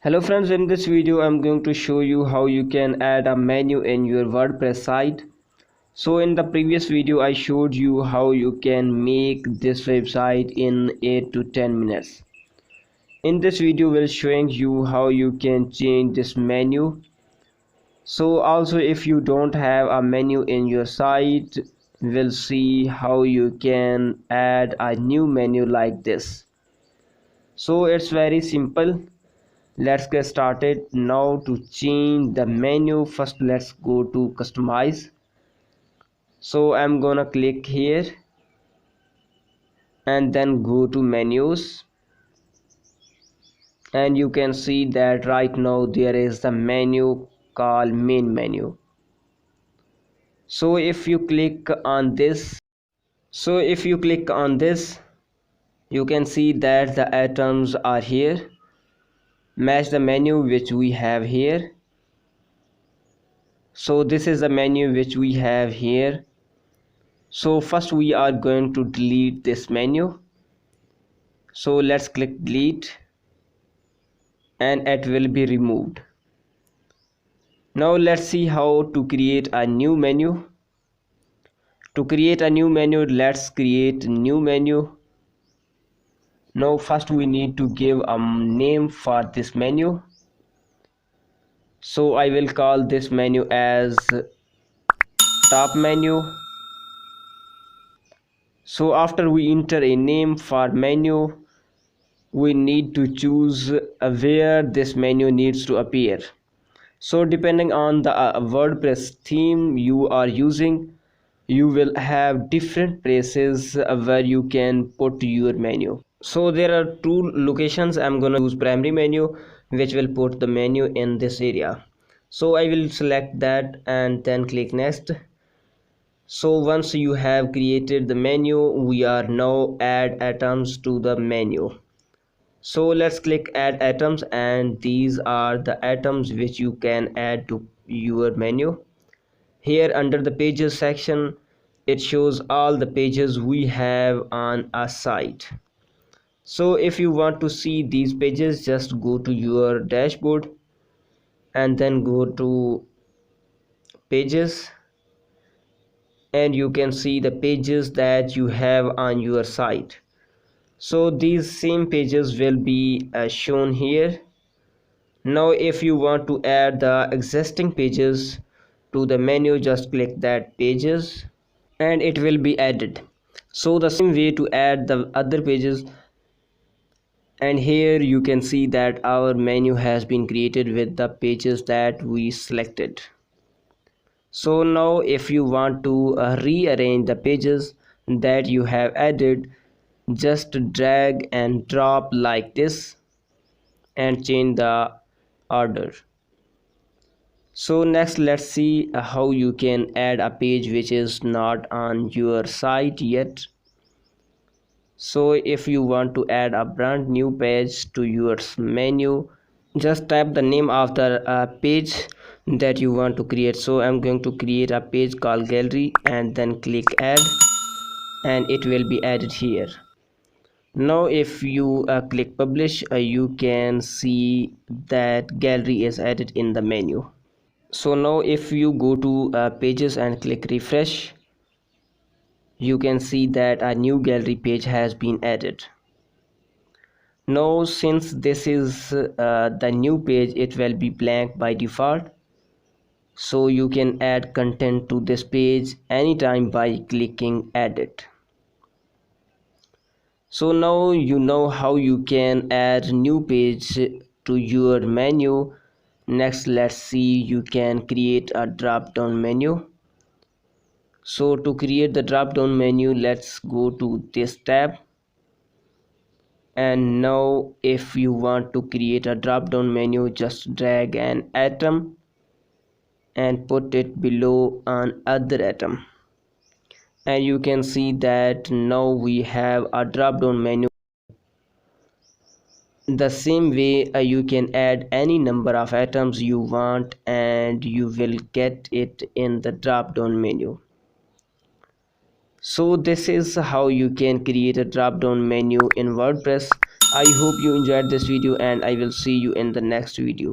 Hello friends, in this video I'm going to show you how you can add a menu in your WordPress site. So in the previous video I showed you how you can make this website in 8 to 10 minutes. In this video we'll showing you how you can change this menu. So also if you don't have a menu in your site, we'll see how you can add a new menu like this. So it's very simple. Let's get started. Now to change the menu, first let's go to customize. So I'm gonna click here and then go to menus, and you can see that right now there is the menu called main menu. So if you click on this, you can see that the items are here, match the menu which we have here. So this is the menu which we have here. So first we are going to delete this menu. So let's click delete and it will be removed. Now let's see how to create a new menu. To create a new menu, let's create a new menu. Now first we need to give a name for this menu. So I will call this menu as top menu. So after we enter a name for menu, we need to choose where this menu needs to appear. So depending on the WordPress theme you are using, you will have different places where you can put your menu. So there are two locations. I'm gonna use primary menu, which will put the menu in this area. So I will select that and then click next. So once you have created the menu, we are now add items to the menu. So let's click add items, and these are the items which you can add to your menu. Here under the pages section, it shows all the pages we have on a site. So if you want to see these pages, just go to your dashboard and then go to pages, and you can see the pages that you have on your site. So these same pages will be shown here. Now if you want to add the existing pages to the menu, just click that pages and it will be added. So the same way to add the other pages, and here you can see that our menu has been created with the pages that we selected. So now if you want to rearrange the pages that you have added, just drag and drop like this and change the order. So next let's see how you can add a page which is not on your site yet. So if you want to add a brand new page to your menu, just type the name of the page that you want to create. So I'm going to create a page called gallery and then click add, and it will be added here. Now if you click publish, you can see that gallery is added in the menu. So now if you go to pages and click refresh, you can see that a new gallery page has been added. Now since this is the new page, it will be blank by default. So you can add content to this page anytime by clicking edit. So now you know how you can add new page to your menu. Next let's see you can create a drop down menu. So to create the drop down menu, let's go to this tab, and now if you want to create a drop down menu, just drag an atom and put it below an other atom, and you can see that now we have a drop down menu. The same way you can add any number of items you want and you will get it in the drop down menu. So this is how you can create a drop down menu in WordPress. I hope you enjoyed this video, and I will see you in the next video.